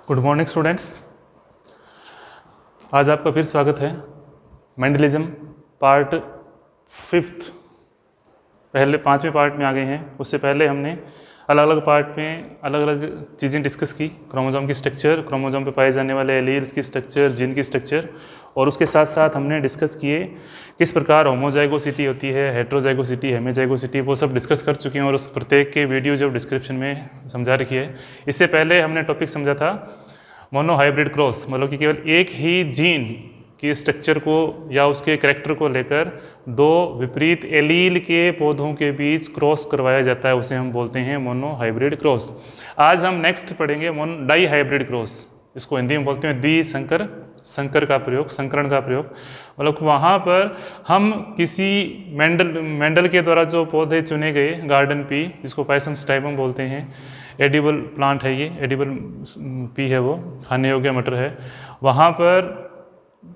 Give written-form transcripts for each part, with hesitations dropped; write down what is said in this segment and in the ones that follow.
Good morning students. आज आपका फिर स्वागत है मेंडलिज्म पार्ट 5th। पहले 5वें पार्ट में आ गए हैं। उससे पहले हमने अलग अलग पार्ट में अलग अलग चीज़ें डिस्कस की। क्रोमोसोम की स्ट्रक्चर, क्रोमोसोम पे पाए जाने वाले एलील्स की स्ट्रक्चर, जीन की स्ट्रक्चर, और उसके साथ साथ हमने डिस्कस किए किस प्रकार होमोजाइगोसिटी होती है, हेट्रोजाइगोसिटी, हेमिजाइगोसिटी, वो सब डिस्कस कर चुके हैं और उस प्रत्येक के वीडियो जो डिस्क्रिप्शन में समझा रखी है। इससे पहले हमने टॉपिक समझा था मोनोहाइब्रिड क्रॉस, मतलब कि केवल एक ही जीन की स्ट्रक्चर को या उसके करैक्टर को लेकर दो विपरीत एलील के पौधों के बीच क्रॉस करवाया जाता है, उसे हम बोलते हैं मोनोहाइब्रिड क्रॉस। आज हम नेक्स्ट पढ़ेंगे डाई हाइब्रिड क्रॉस। इसको हिंदी में बोलते हैं द्विसंकर, संकर का प्रयोग, संकरण का प्रयोग। मतलब वहाँ पर हम किसी मेंडल के द्वारा जो पौधे चुने गए, गार्डन पी, जिसको पायसम स्टाइपम बोलते हैं, एडिबल प्लांट है ये, एडिबल पी है, वो खाने योग्य मटर है। वहाँ पर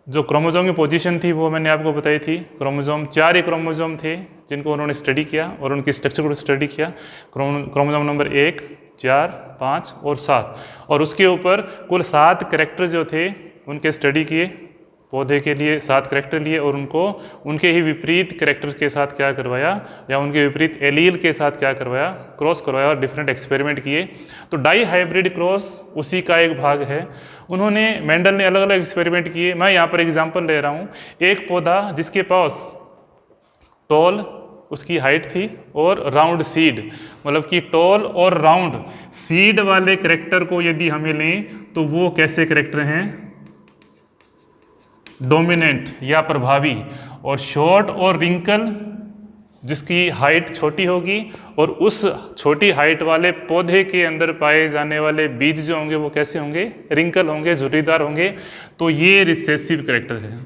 जो क्रोमोसोम की पोजीशन थी वो मैंने आपको बताई थी। क्रोमोसोम 4 ही क्रोमोसोम थे जिनको उन्होंने स्टडी किया और उनकी स्ट्रक्चर को स्टडी किया। क्रोमोसोम नंबर 1, 4, 5 और 7, और उसके ऊपर कुल 7 करैक्टर जो थे उनके स्टडी किए। पौधे के लिए 7 करैक्टर लिए और उनको उनके ही विपरीत करैक्टर के साथ क्या करवाया, या उनके विपरीत एलील के साथ क्या करवाया, क्रॉस करवाया और डिफरेंट एक्सपेरिमेंट किए। तो डाई हाइब्रिड क्रॉस उसी का एक भाग है। उन्होंने, मेंडल ने अलग अलग एक्सपेरिमेंट किए। मैं यहाँ पर एग्जांपल ले रहा हूँ। एक पौधा जिसके पास टॉल उसकी हाइट थी और राउंड सीड, मतलब कि टॉल और राउंड सीड वाले करैक्टर को यदि हमें लें तो वो कैसे करैक्टर हैं, डोमिनेंट या प्रभावी। और शॉर्ट और रिंकल जिसकी हाइट छोटी होगी, और उस छोटी हाइट वाले पौधे के अंदर पाए जाने वाले बीज जो होंगे वो कैसे होंगे, रिंकल होंगे, झुर्रीदार होंगे। तो ये रिसेसिव करैक्टर है।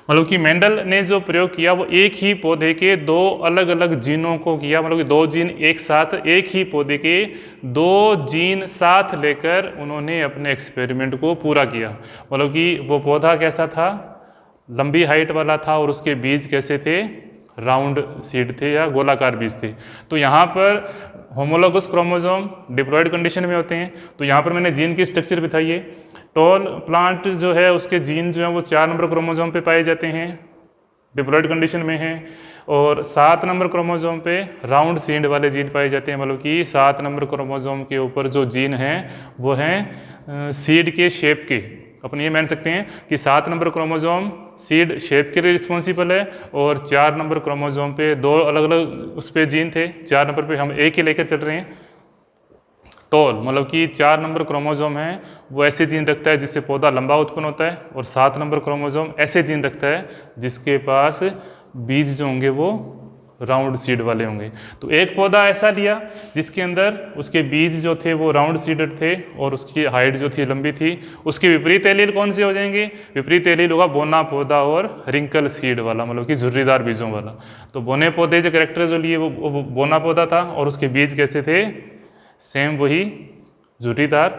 मतलब कि मेंडल ने जो प्रयोग किया वो एक ही पौधे के 2 अलग अलग जीनों को किया, मतलब कि 2 जीन एक साथ, एक ही पौधे के 2 जीन साथ लेकर उन्होंने अपने एक्सपेरिमेंट को पूरा किया। मतलब कि वो पौधा कैसा था, लंबी हाइट वाला था, और उसके बीज कैसे थे, राउंड सीड थे या गोलाकार बीज थे। तो यहाँ पर होमोलोगस क्रोमोसोम डिप्लॉयड कंडीशन में होते हैं। तो यहाँ पर मैंने जीन की स्ट्रक्चर बताई है। टॉल प्लांट जो है उसके जीन जो है वो 4 नंबर क्रोमोसोम पे पाए जाते हैं, डिप्लॉयड कंडीशन में हैं, और 7 नंबर क्रोमोसोम पे राउंड सीड वाले जीन पाए जाते हैं। मतलब कि 7 नंबर क्रोमोसोम के ऊपर जो जीन हैं वो हैं सीड के शेप के। अपन ये मान सकते हैं कि 7 नंबर क्रोमोसोम सीड शेप के लिए रिस्पॉन्सिबल है, और 4 नंबर क्रोमोसोम पे 2 अलग अलग उस पे जीन थे। 4 नंबर पे हम एक ही लेकर चल रहे हैं। टॉल मतलब कि 4 नंबर क्रोमोसोम है वो ऐसे जीन रखता है जिससे पौधा लंबा उत्पन्न होता है, और 7 नंबर क्रोमोसोम ऐसे जीन रखता है जिसके पास बीज जो होंगे वो राउंड सीड वाले होंगे। तो एक पौधा ऐसा लिया जिसके अंदर उसके बीज जो थे वो राउंड सीडेड थे और उसकी हाइट जो थी लंबी थी। उसके विपरीत एलील कौन से हो जाएंगे, विपरीत एलील होगा बोना पौधा और रिंकल सीड वाला, मतलब कि झुर्रीदार बीजों वाला। तो बोने पौधे जो कैरेक्टर जो लिए वो बोना पौधा था, और उसके बीज कैसे थे, सेम वही झुर्रीदार।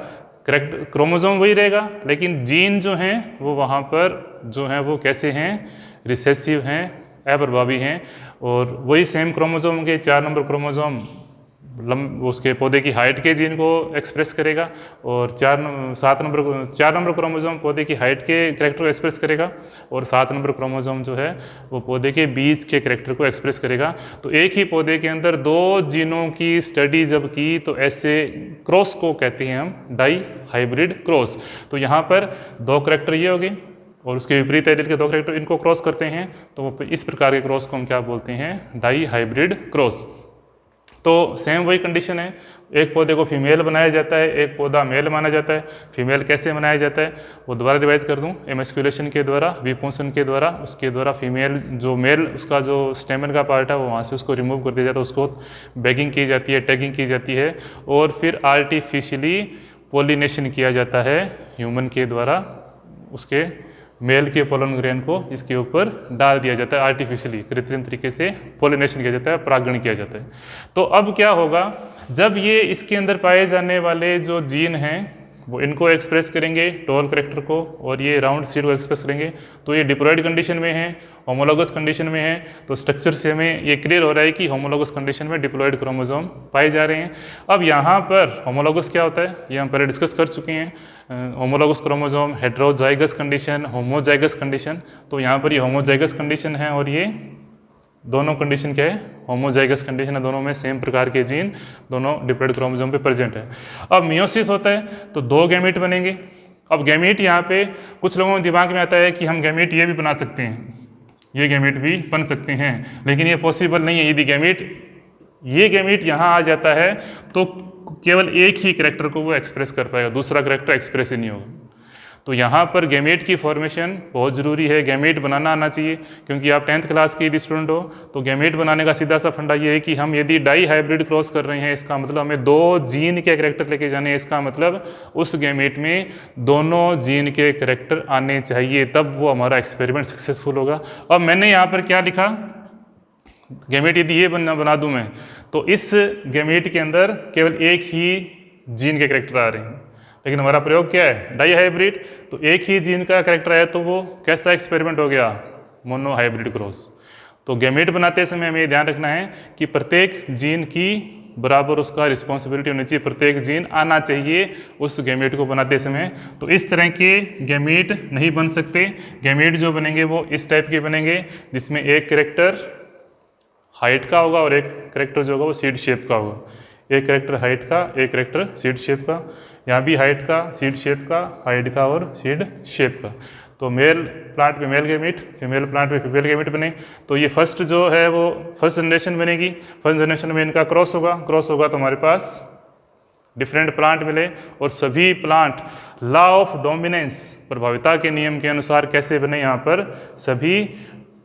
करेक्ट क्रोमोसोम वही रहेगा, लेकिन जीन जो हैं वो वहाँ पर जो हैं वो कैसे हैं, रिसेसिव हैं, अप्रभावी हैं। और वही सेम क्रोमोसोम के 4 नंबर क्रोमोसोम उसके पौधे की हाइट के जीन को एक्सप्रेस करेगा, और 4 नंबर क्रोमोसोम पौधे की हाइट के करैक्टर को एक्सप्रेस करेगा, और 7 नंबर क्रोमोसोम जो है वो पौधे के बीज के करैक्टर को एक्सप्रेस करेगा। तो एक ही पौधे के अंदर 2 जीनों की स्टडी जब की तो ऐसे क्रॉस को कहते हैं हम डाई हाइब्रिड क्रॉस। तो यहाँ पर 2 करैक्टर ये हो गए और उसके विपरीत एलील के 2 करैक्टर इनको क्रॉस करते हैं, तो इस प्रकार के क्रॉस को हम क्या बोलते हैं, डाई हाइब्रिड क्रॉस। तो सेम वही कंडीशन है। एक पौधे को फीमेल बनाया जाता है, एक पौधा मेल माना जाता है। फीमेल कैसे बनाया जाता है वो दोबारा रिवाइज कर दूं, एमेस्कुलेशन के द्वारा, विपुंसन के द्वारा, उसके द्वारा फीमेल जो मेल उसका जो स्टेमन का पार्ट है वो वहाँ से उसको रिमूव कर दिया जाता है, उसको बैगिंग की जाती है, टैगिंग की जाती है, और फिर आर्टिफिशियली पोलिनेशन किया जाता है ह्यूमन के द्वारा। उसके मेल के पोलन ग्रेन को इसके ऊपर डाल दिया जाता है, आर्टिफिशियली कृत्रिम तरीके से पोलिनेशन किया जाता है, परागण किया जाता है। तो अब क्या होगा, जब ये इसके अंदर पाए जाने वाले जो जीन हैं वो इनको एक्सप्रेस करेंगे टॉल कैरेक्टर को, और ये राउंड सीड को एक्सप्रेस करेंगे। तो ये डिप्लॉयड कंडीशन में है, होमोलॉगस कंडीशन में है। तो स्ट्रक्चर से हमें ये क्लियर हो रहा है कि होमोलॉगस कंडीशन में डिप्लॉयड क्रोमोसोम पाए जा रहे हैं। अब यहाँ पर होमोलॉगस क्या होता है ये हम पहले डिस्कस कर चुके हैं। Homologous chromosome, heterozygous condition, homozygous condition. तो यहाँ पर ये होमोजाइगस कंडीशन है और ये दोनों कंडीशन क्या है, होमोजाइगस कंडीशन है। दोनों में सेम प्रकार के जीन दोनों डिप्लॉयड क्रोमोसोम पे प्रेजेंट है। अब मियोसिस होता है तो 2 गैमीट बनेंगे। अब गैमीट यहाँ पे कुछ लोगों के दिमाग में आता है कि हम गैमीट ये भी बना सकते हैं, ये गैमीट भी बन सकते हैं, लेकिन ये पॉसिबल नहीं है। यदि ये गैमीट यहाँ आ जाता है तो केवल एक ही कैरेक्टर को वो एक्सप्रेस कर पाएगा, दूसरा कैरेक्टर एक्सप्रेस ही नहीं होगा। तो यहाँ पर गैमेट की फॉर्मेशन बहुत ज़रूरी है, गैमेट बनाना आना चाहिए। क्योंकि आप 10th क्लास के यदि स्टूडेंट हो तो गैमेट बनाने का सीधा सा फंडा ये है कि हम यदि डाई हाइब्रिड क्रॉस कर रहे हैं, इसका मतलब हमें 2 जीन के कैरेक्टर लेके जाने हैं। इसका मतलब उस गैमेट में दोनों जीन के कैरेक्टर आने चाहिए, तब वो हमारा एक्सपेरिमेंट सक्सेसफुल होगा। अब मैंने यहाँ पर क्या लिखा, गैमेट यदि ये बना दूँ मैं, तो इस गैमेट के अंदर केवल एक ही जीन के कैरेक्टर आ रहे हैं। लेकिन हमारा प्रयोग क्या है, डाई हाइब्रिड। तो एक ही जीन का कैरेक्टर है तो वो कैसा एक्सपेरिमेंट हो गया, मोनो हाइब्रिड क्रॉस। तो गैमेट बनाते समय हमें ध्यान रखना है कि प्रत्येक जीन की बराबर उसका रिस्पॉन्सिबिलिटी होनी चाहिए, प्रत्येक जीन आना चाहिए उस गैमेट को बनाते समय। तो इस तरह के गैमेट नहीं बन सकते। गैमेट जो बनेंगे वो इस टाइप के बनेंगे, जिसमें एक कैरेक्टर हाइट का होगा और एक कैरेक्टर जो होगा वो सीड शेप का होगा। एक कैरेक्टर हाइट का, एक कैरेक्टर सीड शेप का। यहाँ भी हाइट का, सीड शेप का, हाइट का और सीड शेप का। तो मेल प्लांट पे मेल गैमेट, फीमेल प्लांट पे फीमेल गैमेट बने। तो ये फर्स्ट जो है वो फर्स्ट जनरेशन बनेगी। फर्स्ट जनरेशन में इनका क्रॉस होगा तो हमारे पास डिफरेंट प्लांट मिले। और सभी प्लांट लॉ ऑफ डोमिनेंस, प्रभाविता के नियम के अनुसार कैसे बने, यहाँ पर सभी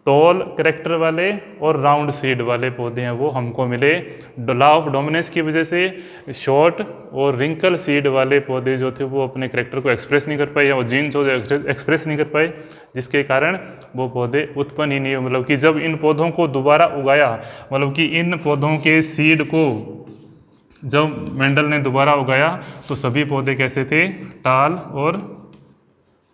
टॉल कैरेक्टर वाले और राउंड सीड वाले पौधे हैं वो हमको मिले। लॉ ऑफ डोमिनेंस की वजह से शॉर्ट और रिंकल सीड वाले पौधे जो थे वो अपने कैरेक्टर को एक्सप्रेस नहीं कर पाए, या वो जीन जो एक्सप्रेस नहीं कर पाए, जिसके कारण वो पौधे उत्पन्न ही नहीं हुए। मतलब कि जब इन पौधों को दोबारा उगाया, मतलब कि इन पौधों के सीड को जब मेंडल ने दोबारा उगाया तो सभी पौधे कैसे थे, टाल और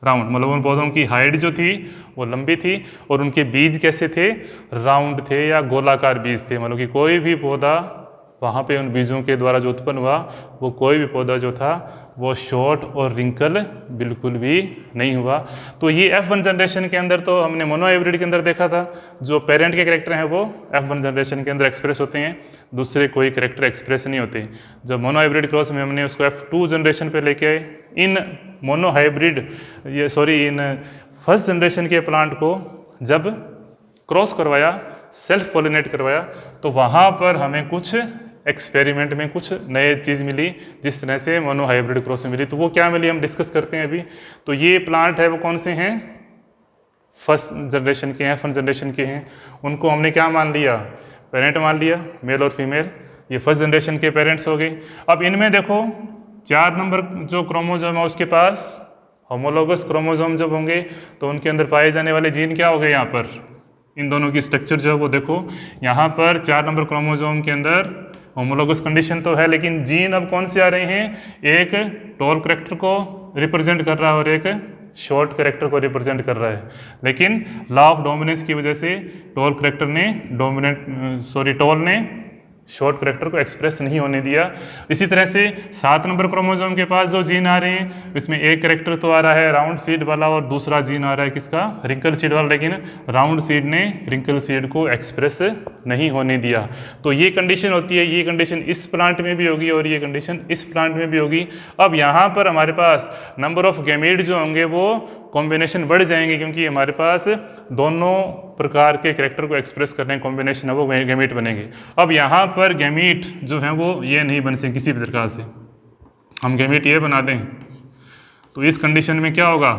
राउंड। मतलब उन पौधों की हाइट जो थी वो लंबी थी और उनके बीज कैसे थे, राउंड थे या गोलाकार बीज थे। मतलब कि कोई भी पौधा वहाँ पे उन बीजों के द्वारा जो उत्पन्न हुआ, वो कोई भी पौधा जो था वो शॉर्ट और रिंकल बिल्कुल भी नहीं हुआ। तो ये F1 जनरेशन के अंदर तो हमने मोनो हाइब्रिड के अंदर देखा था, जो पेरेंट के कैरेक्टर हैं वो F1 जनरेशन के अंदर एक्सप्रेस होते हैं, दूसरे कोई कैरेक्टर एक्सप्रेस नहीं होते। जब मोनो हाइब्रिड क्रॉस में हमने उसको F2 जनरेशन पे लेके आए, इन मोनो हाइब्रिड इन फर्स्ट जनरेशन के प्लांट को जब क्रॉस करवाया, सेल्फ पॉलिनेट करवाया, तो वहाँ पर हमें कुछ एक्सपेरिमेंट में कुछ नए चीज़ मिली, जिस तरह से मोनो हाइब्रिड क्रॉस में मिली। तो वो क्या मिली हम डिस्कस करते हैं अभी। तो ये प्लांट है वो कौन से हैं, फर्स्ट जनरेशन के हैं, फर्स्ट जनरेशन के हैं। उनको हमने क्या मान लिया, पेरेंट मान लिया, मेल और फीमेल। ये फर्स्ट जनरेशन के पेरेंट्स हो गए। अब इनमें देखो 4 नंबर जो क्रोमोजोम है उसके पास होमोलोगस क्रोमोजोम जब होंगे तो उनके अंदर पाए जाने वाले जीन क्या हो गए, यहाँ पर इन दोनों की स्ट्रक्चर जो है वो देखो। यहाँ पर 4 नंबर क्रोमोजोम के अंदर होमोलोगस कंडीशन तो है, लेकिन जीन अब कौन से आ रहे हैं, एक टॉल कैरेक्टर को रिप्रेजेंट कर रहा है और एक शॉर्ट कैरेक्टर को रिप्रेजेंट कर रहा है। लेकिन लॉ ऑफ डोमिनेंस की वजह से टॉल ने शॉर्ट कैरेक्टर को एक्सप्रेस नहीं होने दिया। इसी तरह से 7 नंबर क्रोमोसोम के पास जो जीन आ रहे हैं, इसमें एक कैरेक्टर तो आ रहा है राउंड सीड वाला और दूसरा जीन आ रहा है किसका, रिंकल सीड वाला, लेकिन राउंड सीड ने रिंकल सीड को एक्सप्रेस नहीं होने दिया। तो ये कंडीशन होती है, ये कंडीशन इस प्लांट में भी होगी और ये कंडीशन इस प्लांट में भी होगी। अब यहाँ पर हमारे पास नंबर ऑफ गैमेट जो होंगे वो कॉम्बिनेशन बढ़ जाएंगे, क्योंकि हमारे पास दोनों प्रकार के कैरेक्टर को एक्सप्रेस करने के कॉम्बिनेशन है वो गैमीट बनेंगे। अब यहाँ पर गैमीट जो है वो ये नहीं बन सके किसी भी प्रकार से। हम गैमीट ये बना दें तो इस कंडीशन में क्या होगा,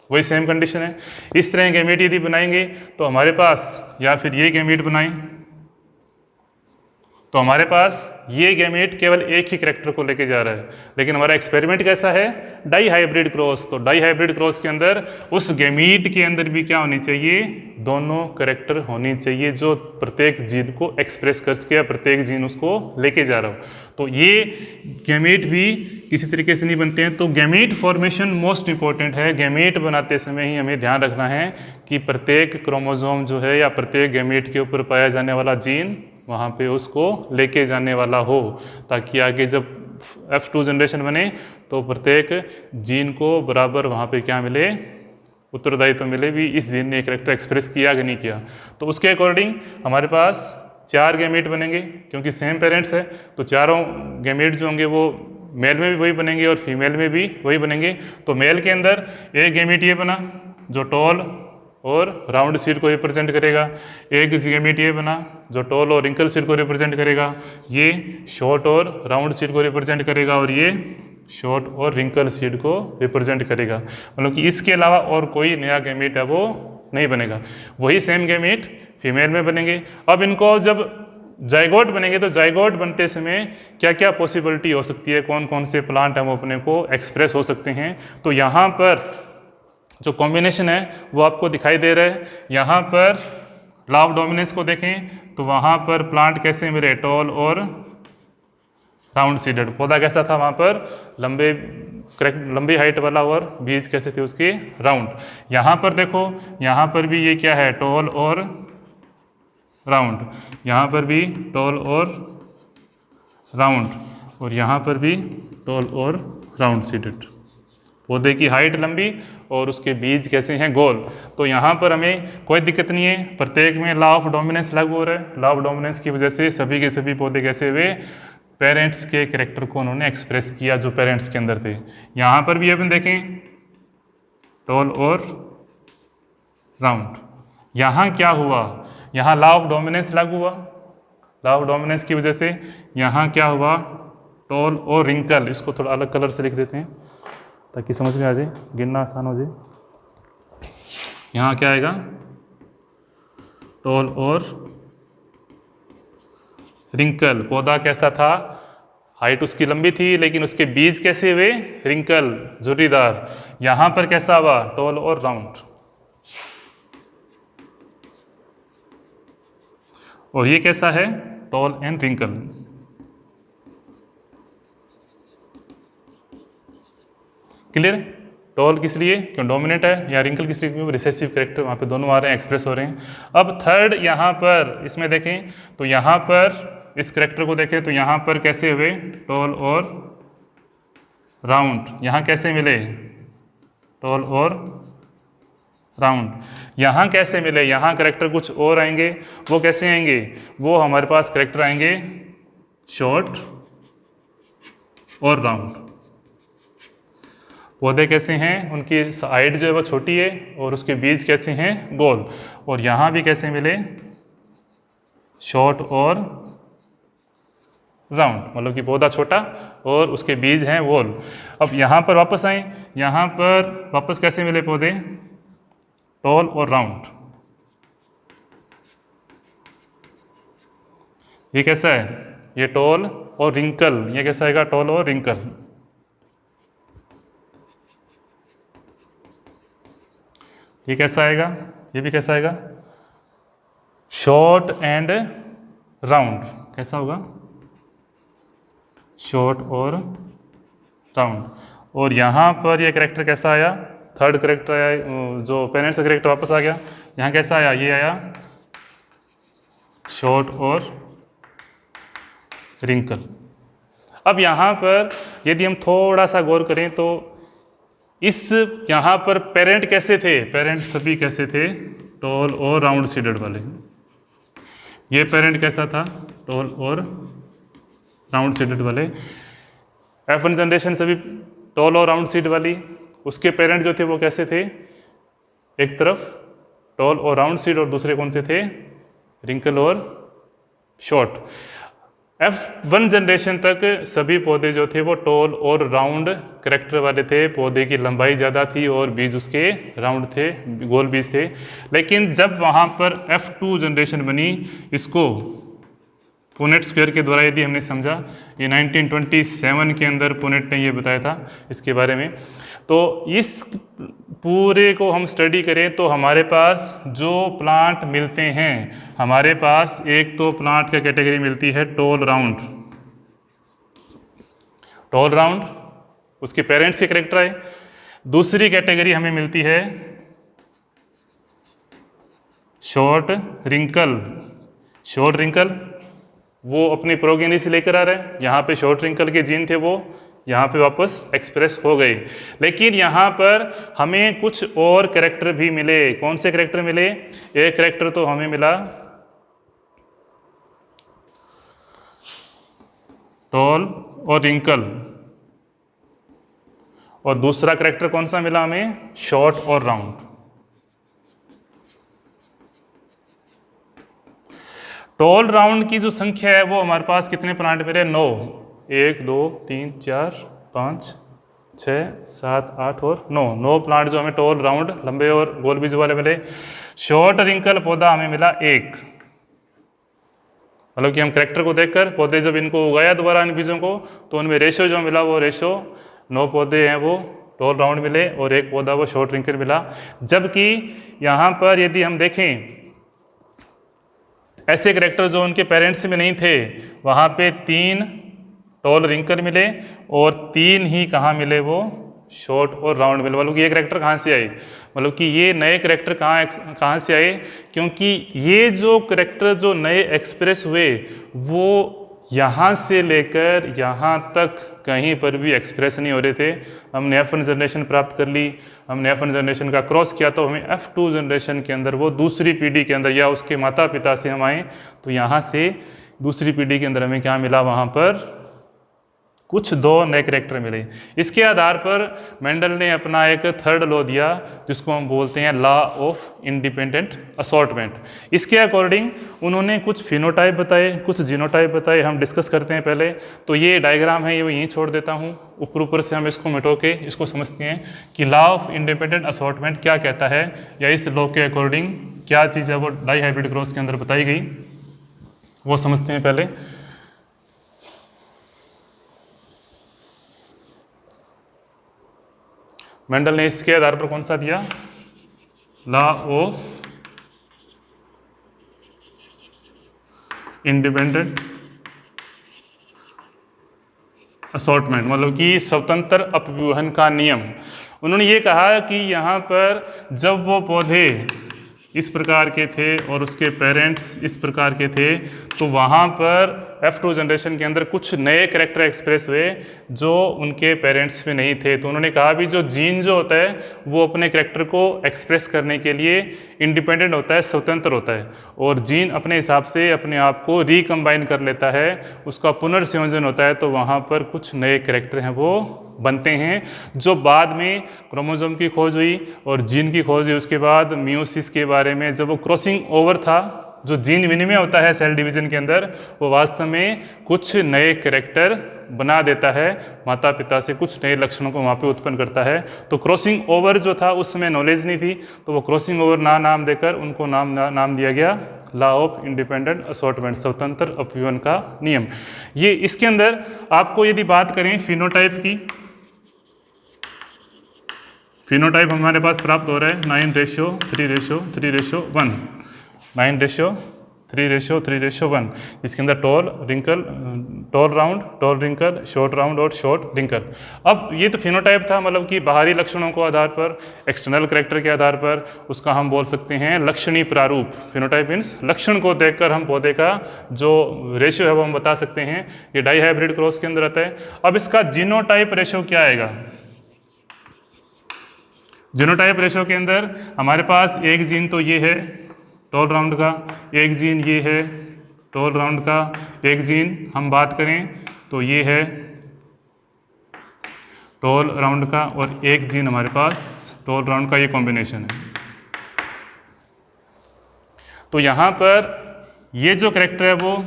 वही सेम कंडीशन है। इस तरह गैमीट यदि बनाएंगे तो हमारे पास, या फिर ये गैमीट बनाएं तो हमारे पास ये गैमेट केवल एक ही कैरेक्टर को लेके जा रहा है, लेकिन हमारा एक्सपेरिमेंट कैसा है, डाई हाइब्रिड क्रॉस। तो डाई हाइब्रिड क्रॉस के अंदर उस गैमीट के अंदर भी क्या होनी चाहिए, दोनों कैरेक्टर होनी चाहिए जो प्रत्येक जीन को एक्सप्रेस कर सके या प्रत्येक जीन उसको लेके जा रहा हो। तो ये गैमेट भी किसी तरीके से नहीं बनते हैं। तो गैमेट फॉर्मेशन मोस्ट इंपॉर्टेंट है। गैमेट बनाते समय ही हमें ध्यान रखना है कि प्रत्येक क्रोमोसोम जो है या प्रत्येक गैमेट के ऊपर पाया जाने वाला जीन वहाँ पे उसको लेके जाने वाला हो, ताकि आगे जब F2 जनरेशन बने तो प्रत्येक जीन को बराबर वहाँ पे क्या मिले, उत्तरदायित्व मिले भी इस जीन ने कैरेक्टर एक्सप्रेस किया कि नहीं किया। तो उसके अकॉर्डिंग हमारे पास 4 गैमेट बनेंगे, क्योंकि सेम पेरेंट्स है तो चारों गैमेट जो होंगे वो मेल में भी वही बनेंगे और फीमेल में भी वही बनेंगे। तो मेल के अंदर एक गैमेट ये बना जो टॉल और राउंड सीड को रिप्रेजेंट करेगा, एक गैमेट ये बना जो टॉल और रिंकल सीड को रिप्रेजेंट करेगा, ये शॉर्ट और राउंड सीड को रिप्रेजेंट करेगा और ये शॉर्ट और रिंकल सीड को रिप्रेजेंट करेगा। मतलब कि इसके अलावा और कोई नया गैमेट है वो नहीं बनेगा, वही सेम गैमेट फीमेल में बनेंगे। अब इनको जब जाइगोट बनेंगे तो जाइगोट बनते समय क्या क्या पॉसिबिलिटी हो सकती है, कौन कौन से प्लांट हम अपने को एक्सप्रेस हो सकते हैं। तो यहाँ पर जो कॉम्बिनेशन है वो आपको दिखाई दे रहा है। यहाँ पर लॉ ऑफ डोमिनेंस को देखें तो वहाँ पर प्लांट कैसे मिले, टॉल और राउंड सीडेड। पौधा कैसा था वहाँ पर, लंबी हाइट वाला, और बीज कैसे थे उसके, राउंड। यहाँ पर देखो, यहाँ पर भी ये क्या है, टॉल और राउंड, यहाँ पर भी टॉल और राउंड, और यहाँ पर भी टॉल और राउंड सीडेड। पौधे की हाइट लंबी और उसके बीज कैसे हैं, गोल। तो यहाँ पर हमें कोई दिक्कत नहीं है, प्रत्येक में लॉ ऑफ डोमिनेंस लागू हो रहा है। लॉ ऑफ डोमिनेंस की वजह से सभी के सभी पौधे कैसे हुए, पेरेंट्स के कैरेक्टर को उन्होंने एक्सप्रेस किया जो पेरेंट्स के अंदर थे। यहाँ पर भी अपन देखें टॉल और राउंड। यहाँ क्या हुआ, यहाँ लॉ ऑफ डोमिनेंस लागू हुआ। लॉ ऑफ डोमिनेंस की वजह से यहाँ क्या हुआ, टॉल और रिंकल। इसको थोड़ा अलग कलर से लिख देते हैं ताकि समझ में आ जाए, गिनना आसान हो जाए। यहाँ क्या आएगा, टॉल और रिंकल। पौधा कैसा था, हाइट उसकी लंबी थी लेकिन उसके बीज कैसे हुए, रिंकल, झुर्रीदार। यहाँ पर कैसा हुआ, टॉल और राउंड। और ये कैसा है, tall and wrinkle. Clear. Tall किस लिए, क्यों डोमिनेट है, या रिंकल किस लिए, क्योंकि रिसेसिव कैरेक्टर वहाँ पे दोनों आ रहे हैं, एक्सप्रेस हो रहे हैं। अब थर्ड यहाँ पर इसमें देखें तो यहाँ पर इस कैरेक्टर को देखें तो यहाँ पर कैसे हुए, टॉल और राउंड। यहाँ कैसे मिले, टॉल और राउंड। यहाँ कैसे मिले, यहाँ कैरेक्टर कुछ और आएंगे, वो कैसे आएंगे, वो हमारे पास कैरेक्टर आएंगे शॉर्ट और राउंड। पौधे कैसे हैं, उनकी हाइट जो है वो छोटी है और उसके बीज कैसे हैं, गोल। और यहाँ भी कैसे मिले, शॉर्ट और राउंड, मतलब कि पौधा छोटा और उसके बीज हैं गोल। अब यहाँ पर वापस आए, यहाँ पर वापस कैसे मिले पौधे, टॉल और राउंड। ये कैसा है, ये टॉल और रिंकल। ये कैसा आएगा, टॉल और रिंकल। ये कैसा आएगा, ये भी कैसा आएगा, शॉर्ट एंड राउंड। कैसा होगा, शॉर्ट और राउंड। और यहाँ पर ये कैरेक्टर कैसा आया, थर्ड कैरेक्टर आया, जो पेरेंट्स का कैरेक्टर वापस आ गया। यहाँ कैसा आया, ये आया शॉर्ट और रिंकल। अब यहाँ पर यदि हम थोड़ा सा गौर करें तो इस यहाँ पर पेरेंट कैसे थे, पेरेंट सभी कैसे थे, टॉल और राउंड सीडेड वाले। ये पेरेंट कैसा था, टॉल और राउंड सीडेड वाले। F1 जनरेशन सभी टॉल और राउंड सीड वाली। उसके पेरेंट जो थे वो कैसे थे, एक तरफ टॉल और राउंड सीड और दूसरे कौन से थे, रिंकल और शॉर्ट। F1 जनरेशन तक सभी पौधे जो थे वो टॉल और राउंड कैरेक्टर वाले थे। पौधे की लंबाई ज़्यादा थी और बीज उसके राउंड थे, गोल बीज थे। लेकिन जब वहाँ पर F2 जनरेशन बनी, इसको पुनेट स्क्वायर के द्वारा यदि हमने समझा, ये 1927 के अंदर पुनेट ने ये बताया था इसके बारे में। तो इस पूरे को हम स्टडी करें तो हमारे पास जो प्लांट मिलते हैं, हमारे पास एक तो प्लांट का कैटेगरी मिलती है टॉल राउंड, टॉल राउंड उसके पेरेंट्स के करेक्टर आए। दूसरी कैटेगरी हमें मिलती है शॉर्ट रिंकल, शॉर्ट रिंकल वो अपनी प्रोगेनी से लेकर आ रहे हैं, यहाँ पे शॉर्ट रिंकल के जीन थे वो यहाँ पे वापस एक्सप्रेस हो गए। लेकिन यहाँ पर हमें कुछ और कैरेक्टर भी मिले। कौन से कैरेक्टर मिले? एक कैरेक्टर तो हमें मिला टॉल और रिंकल, और दूसरा कैरेक्टर कौन सा मिला हमें? शॉर्ट और राउंड। टॉल राउंड की जो संख्या है वो हमारे पास कितने प्लांट मिले? 9। 1 2 3 4 5 6 7 8 और 9 प्लांट जो हमें टॉल राउंड लंबे और गोल बीज वाले मिले। शॉर्ट रिंकल पौधा हमें मिला 1। मतलब कि हम कैरेक्टर को देखकर पौधे जब इनको उगाया दोबारा इन बीजों को तो उनमें रेशो जो मिला वो रेशो 9 पौधे हैं वो टॉल राउंड मिले और 1 पौधा वो शॉर्ट रिंकल मिला। जबकि यहाँ पर यदि हम देखें ऐसे कैरेक्टर जो उनके पेरेंट्स में नहीं थे, वहाँ पे 3 टॉल रिंकल मिले और 3 ही कहाँ मिले? वो शॉर्ट और राउंड मिले। मतलब कि ये कैरेक्टर कहाँ से आए? मतलब कि ये नए कैरेक्टर कहाँ से आए? क्योंकि ये जो कैरेक्टर जो नए एक्सप्रेस हुए वो यहाँ से लेकर यहाँ तक कहीं पर भी एक्सप्रेस नहीं हो रहे थे। हमने F1 जनरेशन प्राप्त कर ली, हमने F1 जनरेशन का क्रॉस किया तो हमें F2 जनरेशन के अंदर वो दूसरी पीढ़ी के अंदर या उसके माता पिता से हम आए तो यहाँ से दूसरी पीढ़ी के अंदर हमें क्या मिला? वहाँ पर कुछ 2 नए कैरेक्टर मिले। इसके आधार पर मेंडल ने अपना एक थर्ड लॉ दिया जिसको हम बोलते हैं लॉ ऑफ इंडिपेंडेंट असॉर्टमेंट। इसके अकॉर्डिंग उन्होंने कुछ फिनोटाइप बताए, कुछ जीनोटाइप बताए। हम डिस्कस करते हैं पहले। तो ये डायग्राम है, ये मैं यहीं छोड़ देता हूँ। ऊपर से हम इसको मिटो के इसको समझते हैं कि लॉ ऑफ इंडिपेंडेंट असॉर्टमेंट क्या कहता है, या इस लॉ के अकॉर्डिंग क्या चीज़ है वो डाई हाइब्रिड क्रॉस के अंदर बताई गई, वो समझते हैं पहले। मेंडल ने इसके आधार पर कौन सा दिया? लॉ ऑफ इंडिपेंडेंट असॉर्टमेंट, मतलब कि स्वतंत्र अपव्यूहन का नियम। उन्होंने ये कहा कि यहाँ पर जब वो पौधे इस प्रकार के थे और उसके पेरेंट्स इस प्रकार के थे तो वहाँ पर F2 जनरेशन के अंदर कुछ नए कैरेक्टर एक्सप्रेस हुए जो उनके पेरेंट्स में नहीं थे। तो उन्होंने कहा भी जो जीन जो होता है वो अपने कैरेक्टर को एक्सप्रेस करने के लिए इंडिपेंडेंट होता है, स्वतंत्र होता है, और जीन अपने हिसाब से अपने आप को रिकम्बाइन कर लेता है, उसका पुनर्संयोजन होता है, तो वहाँ पर कुछ नए कैरेक्टर हैं वो बनते हैं जो बाद में क्रोमोसोम की खोज हुई और जीन की खोज हुई। उसके बाद मियोसिस के बारे में जब वो क्रॉसिंग ओवर था, जो जीन विनिमय होता है सेल डिवीजन के अंदर, वो वास्तव में कुछ नए कैरेक्टर बना देता है, माता पिता से कुछ नए लक्षणों को वहाँ पे उत्पन्न करता है। तो क्रॉसिंग ओवर जो था उस समय नॉलेज नहीं थी, तो वो क्रॉसिंग ओवर नाम देकर उनको नाम दिया गया लॉ ऑफ इंडिपेंडेंट असॉर्टमेंट, स्वतंत्र अपव्यूहन का नियम। ये इसके अंदर आपको यदि बात करें फिनोटाइप की, फिनोटाइप हमारे पास प्राप्त हो रहा है 9:3:3:1, 9:3:3:1, इसके अंदर tall wrinkle, tall round, tall wrinkle, short round और शॉर्ट रिंकल। अब ये तो फिनोटाइप था, मतलब कि बाहरी लक्षणों को आधार पर, एक्सटर्नल कैरेक्टर के आधार पर उसका हम बोल सकते हैं लक्षणी प्रारूप। फिनोटाइप मीन्स लक्षण को देखकर हम पौधे का जो रेशियो है वो हम बता सकते हैं। ये डाई हाइब्रिड क्रॉस के अंदर आता है। अब इसका जीनोटाइप रेशियो क्या आएगा? जीनोटाइप रेशो के अंदर हमारे पास एक जीन तो ये है टॉल राउंड का, एक जीन ये है टॉल राउंड का, एक जीन हम बात करें तो ये है टॉल राउंड का, और एक जीन हमारे पास टॉल राउंड का, ये कॉम्बिनेशन है। तो यहाँ पर ये जो कैरेक्टर है वो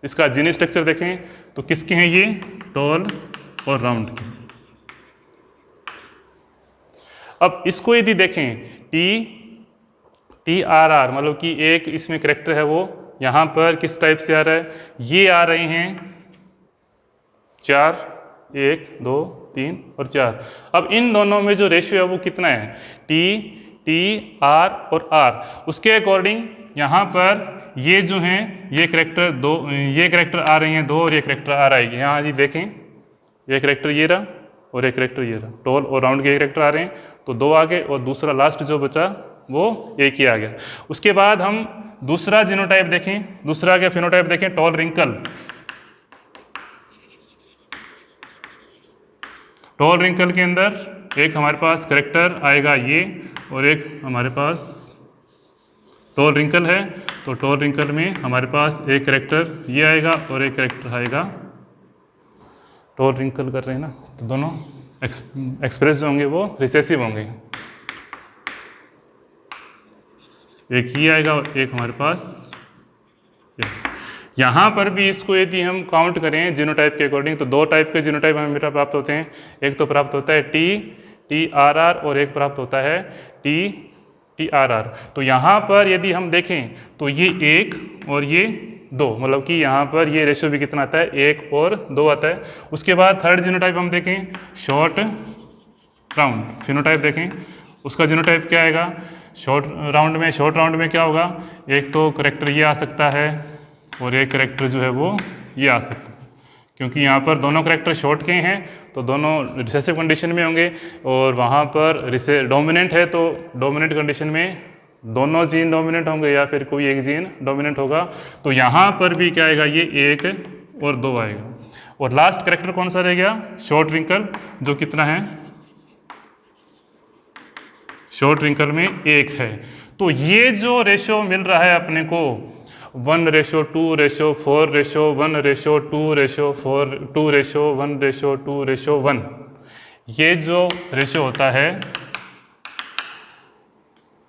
इसका जीन स्ट्रक्चर देखें तो किसके हैं? ये टॉल और राउंड के। अब इसको यदि देखें TRR, मतलब कि एक इसमें कैरेक्टर है वो यहाँ पर किस टाइप से आ रहा है, ये आ रहे हैं 4, 1, 2, 3 और 4। अब इन दोनों में जो रेशियो है वो कितना है, टी, आर और आर। उसके अकॉर्डिंग यहाँ पर ये जो हैं ये करेक्टर दो, ये करेक्टर आ रहे हैं 2 और ये करेक्टर आ रहा है, यहाँ जी देखें ये करेक्टर ये रहा और एक करेक्टर ये रहा, टॉल और राउंड के करेक्टर आ रहे हैं, तो 2 आ गए और दूसरा लास्ट जो बचा वो 1 ही आ गया। उसके बाद हम दूसरा जीनोटाइप देखें, दूसरा क्या फिनोटाइप देखें, टॉल रिंकल। टॉल रिंकल के अंदर एक हमारे पास करेक्टर आएगा ये और एक हमारे पास टॉल रिंकल है, तो टॉल रिंकल में हमारे पास एक करेक्टर ये आएगा और एक करेक्टर आएगा, टॉल रिंकल कर रहे हैं ना, तो दोनों एक्सप्रेस जो होंगे वो रिसेसिव होंगे, एक ही आएगा और एक हमारे पास। यहाँ पर भी इसको यदि हम काउंट करें जीनोटाइप के अकॉर्डिंग तो 2 टाइप के जीनोटाइप हमें प्राप्त होते हैं, एक तो प्राप्त होता है टी आर आर और एक प्राप्त होता है टी आर आर। तो यहाँ पर यदि हम देखें तो ये 1 और ये 2, मतलब कि यहाँ पर ये रेशियो भी कितना आता है, 1 और 2 आता है। उसके बाद थर्ड जीनोटाइप हम देखें शॉर्ट राउंड फिनोटाइप देखें, उसका जीनोटाइप क्या आएगा, शॉर्ट राउंड में क्या होगा, एक तो करेक्टर ये आ सकता है और एक करेक्टर जो है वो ये आ सकता है, क्योंकि यहाँ पर दोनों करेक्टर शॉर्ट के हैं तो दोनों रिसेसिव कंडीशन में होंगे, और वहाँ पर डोमिनेंट है तो डोमिनेंट कंडीशन में दोनों जीन डोमिनेंट होंगे या फिर कोई एक जीन डोमिनेंट होगा। तो यहाँ पर भी क्या आएगा, ये 1 और 2 आएगा। और लास्ट करेक्टर कौन सा रह गया, शॉर्ट रिंकल, जो कितना है, शॉर्ट रिंकल में 1 है। तो ये जो रेशियो मिल रहा है अपने को 1:2:4:1:2:4:1:2:1, ये जो रेशियो होता है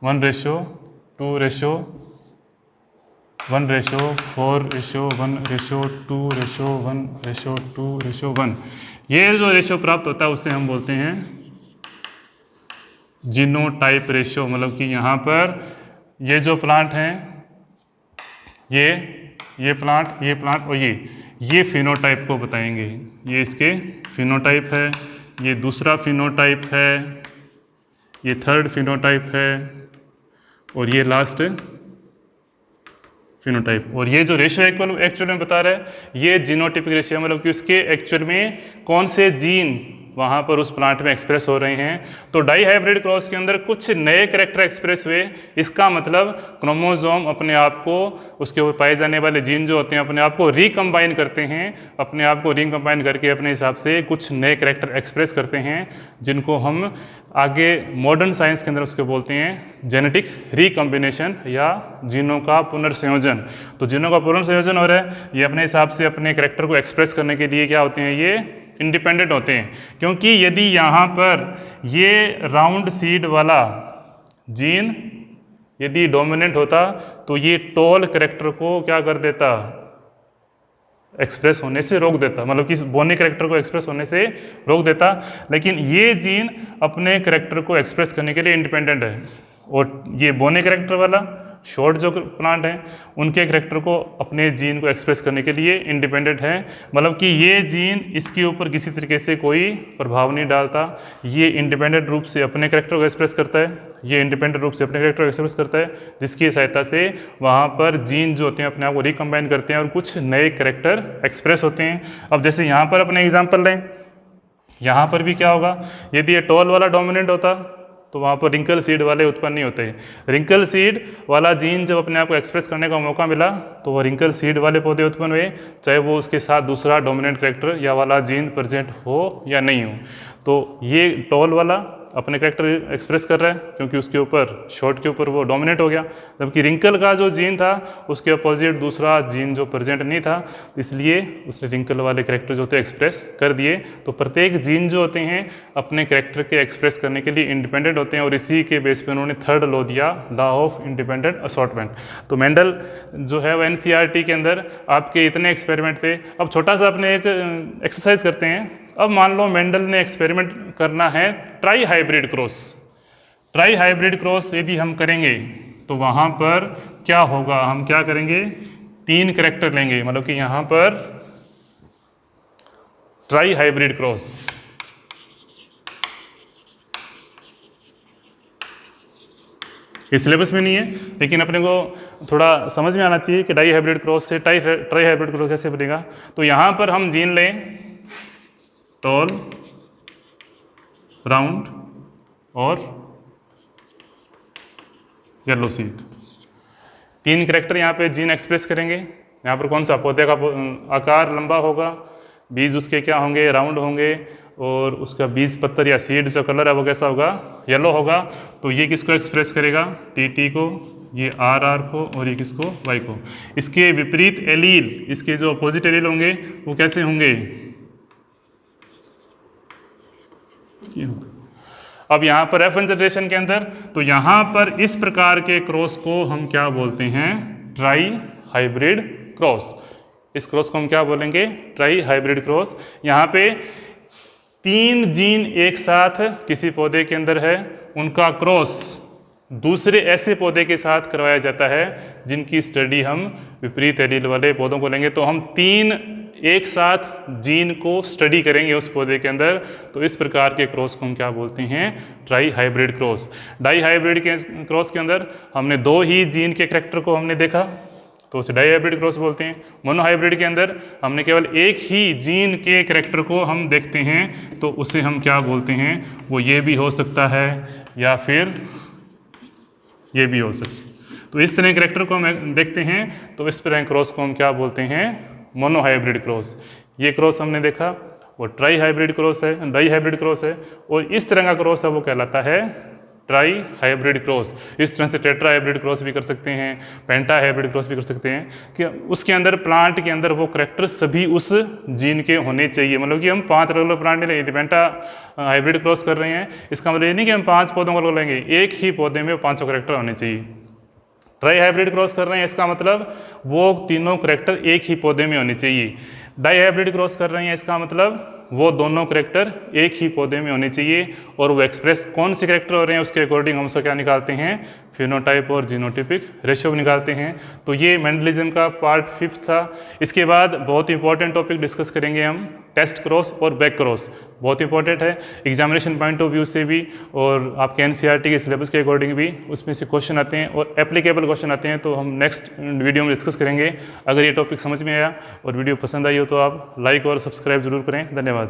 1:1:4:1:2:1, ये जो रेशियो प्राप्त होता है उसे हम बोलते हैं जीनोटाइप रेशियो। मतलब कि यहाँ पर ये जो प्लांट हैं, ये प्लांट और ये फिनोटाइप को बताएंगे, ये इसके फिनोटाइप है, ये दूसरा फिनोटाइप है, ये थर्ड फिनोटाइप है और ये लास्ट फिनोटाइप। और ये जो रेशियो एक्चुअल में बता रहा है ये जीनोटाइपिक रेशियो, मतलब कि उसके एक्चुअल में कौन से जीन वहाँ पर उस प्लांट में एक्सप्रेस हो रहे हैं। तो डाई हाइब्रिड क्रॉस के अंदर कुछ नए कैरेक्टर एक्सप्रेस हुए, इसका मतलब क्रोमोसोम अपने आप को, उसके ऊपर पाए जाने वाले जीन जो होते हैं अपने आप को रिकम्बाइन करते हैं, अपने आप को रिकम्बाइन करके अपने हिसाब से कुछ नए कैरेक्टर एक्सप्रेस करते हैं, जिनको हम आगे मॉडर्न साइंस के अंदर उसके बोलते हैं जेनेटिक रिकम्बिनेशन या जीनों का पुनर्संयोजन। तो जीनों का पुनर्संयोजन हो रहा है, ये अपने हिसाब से अपने कैरेक्टर को एक्सप्रेस करने के लिए क्या होते हैं, ये इंडिपेंडेंट होते हैं। क्योंकि यदि यहाँ पर ये राउंड सीड वाला जीन यदि डोमिनेंट होता तो ये टॉल कैरेक्टर को क्या कर देता, एक्सप्रेस होने से रोक देता, मतलब कि बोनी कैरेक्टर को एक्सप्रेस होने से रोक देता। लेकिन ये जीन अपने कैरेक्टर को एक्सप्रेस करने के लिए इंडिपेंडेंट है, और ये बोनी कैरेक्टर वाला शॉर्ट जो प्लांट हैं उनके कैरेक्टर को अपने जीन को एक्सप्रेस करने के लिए इंडिपेंडेंट है। मतलब कि ये जीन इसके ऊपर किसी तरीके से कोई प्रभाव नहीं डालता, ये इंडिपेंडेंट रूप से अपने कैरेक्टर को एक्सप्रेस करता है, ये इंडिपेंडेंट रूप से अपने कैरेक्टर को एक्सप्रेस करता है, जिसकी सहायता से वहाँ पर जीन जो होते हैं अपने आप को रिकम्बाइन करते हैं और कुछ नए कैरेक्टर एक्सप्रेस होते हैं। अब जैसे यहाँ पर अपने एग्जाम्पल लें, यहाँ पर भी क्या होगा, यदि ये टॉल वाला डोमिनेंट होता तो वहाँ पर रिंकल सीड वाले उत्पन्न नहीं होते। रिंकल सीड वाला जीन जब अपने आप को एक्सप्रेस करने का मौका मिला तो वह रिंकल सीड वाले पौधे उत्पन्न हुए, चाहे वो उसके साथ दूसरा डोमिनेंट कैरेक्टर या वाला जीन प्रेजेंट हो या नहीं हो। तो ये टॉल वाला अपने कैरेक्टर एक्सप्रेस कर रहा है क्योंकि उसके ऊपर शॉर्ट के ऊपर वो डोमिनेट हो गया, जबकि रिंकल का जो जीन था उसके अपोजिट दूसरा जीन जो प्रेजेंट नहीं था, इसलिए उसने रिंकल वाले कैरेक्टर जो होते हैं एक्सप्रेस कर दिए। तो प्रत्येक जीन जो होते हैं अपने कैरेक्टर के एक्सप्रेस करने के लिए इंडिपेंडेंट होते हैं, और इसी के बेस पे उन्होंने थर्ड लॉ दिया, लॉ ऑफ इंडिपेंडेंट असॉर्टमेंट। तो मेंडल जो है वो NCERT के अंदर आपके इतने एक्सपेरिमेंट थे। अब छोटा सा अपने एक एक्सरसाइज करते हैं। अब मान लो मेंडल ने एक्सपेरिमेंट करना है try hybrid cross. Try hybrid cross यदि हम करेंगे तो वहाँ पर क्या होगा, हम क्या करेंगे, 3 कैरेक्टर लेंगे, मतलब कि यहाँ पर ट्राई हाइब्रिड क्रॉस, ये सिलेबस में नहीं है लेकिन अपने को थोड़ा समझ में आना चाहिए कि डाई हाइब्रिड क्रॉस से ट्राई हाइब्रिड क्रॉस कैसे बनेगा। तो यहाँ पर हम जीन लें टॉल, राउंड और येलो सीड, 3 कैरेक्टर यहाँ पे जीन एक्सप्रेस करेंगे। यहाँ पर कौन सा पौधे का आकार लंबा होगा, बीज उसके क्या होंगे, राउंड होंगे, और उसका बीज पत्तर या सीड जो कलर है वो कैसा होगा, येलो होगा। तो ये किसको एक्सप्रेस करेगा, टी को, ये आर को, और ये किसको, वाई को। इसके विपरीत एलील, इसके जो अपोजिट एलील होंगे वो कैसे होंगे, ये होंगे। अब यहाँ पर F1 जनरेशन के अंदर, तो यहाँ पर इस प्रकार के क्रॉस को हम क्या बोलते हैं, ट्राई हाइब्रिड क्रॉस। इस क्रॉस को हम क्या बोलेंगे, ट्राई हाइब्रिड क्रॉस। यहाँ पे 3 जीन एक साथ किसी पौधे के अंदर है, उनका क्रॉस दूसरे ऐसे पौधे के साथ करवाया जाता है जिनकी स्टडी हम विपरीत एलील वाले पौधों को लेंगे। तो हम 3 एक साथ जीन को स्टडी करेंगे उस पौधे के अंदर। तो इस प्रकार के क्रॉस को हम क्या बोलते हैं, trihybrid cross. Dihybrid के क्रॉस के अंदर हमने 2 ही जीन के कैरेक्टर को हमने देखा, तो उसे डाई हाइब्रिड क्रॉस बोलते हैं। मोनो हाइब्रिड के अंदर हमने केवल एक ही जीन के कैरेक्टर को हम देखते हैं, तो उसे हम क्या बोलते हैं, वो ये भी हो सकता है या फिर ये भी हो सकता है। तो इस तरह के कैरेक्टर को हम देखते हैं, तो इस तरह क्रॉस को हम क्या बोलते हैं, मोनो हाइब्रिड क्रॉस। ये क्रॉस हमने देखा वो ट्राई हाइब्रिड क्रॉस है, डाई हाइब्रिड क्रॉस है। और इस तरह का क्रॉस है वो कहलाता है ट्राई हाइब्रिड क्रॉस। इस तरह से टेट्रा हाइब्रिड क्रॉस भी कर सकते हैं, पेंटा हाइब्रिड क्रॉस भी कर सकते हैं, कि उसके अंदर प्लांट के अंदर वो कैरेक्टर सभी उस जीन के होने चाहिए। मतलब कि हम 5 अलग अलग प्लांट ले, पेंटा हाइब्रिड क्रॉस कर रहे हैं, इसका मतलब ये नहीं कि हम 5 पौधों को लेंगे, एक ही पौधे में 5 कैरेक्टर होने चाहिए। ट्राई हाइब्रिड क्रॉस कर रहे हैं, इसका मतलब वो तीनों कैरेक्टर एक ही पौधे में होने चाहिए। डाई हाइब्रिड क्रॉस कर रहे हैं, इसका मतलब वो दोनों कैरेक्टर एक ही पौधे में होने चाहिए। और वो एक्सप्रेस कौन से कैरेक्टर हो रहे हैं उसके अकॉर्डिंग हम उसको क्या निकालते हैं, फिनोटाइप और जीनोटाइपिक रेशियो निकालते हैं। तो ये मेंडलिज्म का पार्ट 5 था। इसके बाद बहुत इंपॉर्टेंट टॉपिक डिस्कस करेंगे हम, टेस्ट क्रॉस और बैक क्रॉस। बहुत इंपॉर्टेंट है एग्जामिनेशन पॉइंट ऑफ व्यू से भी, और आपके एनसीईआरटी के सिलेबस के अकॉर्डिंग भी उसमें से क्वेश्चन आते हैं और एप्लीकेबल क्वेश्चन आते हैं। तो हम नेक्स्ट वीडियो में डिस्कस करेंगे। अगर ये टॉपिक समझ में आया और वीडियो पसंद आई हो तो आप लाइक और सब्सक्राइब जरूर करें। धन्यवाद।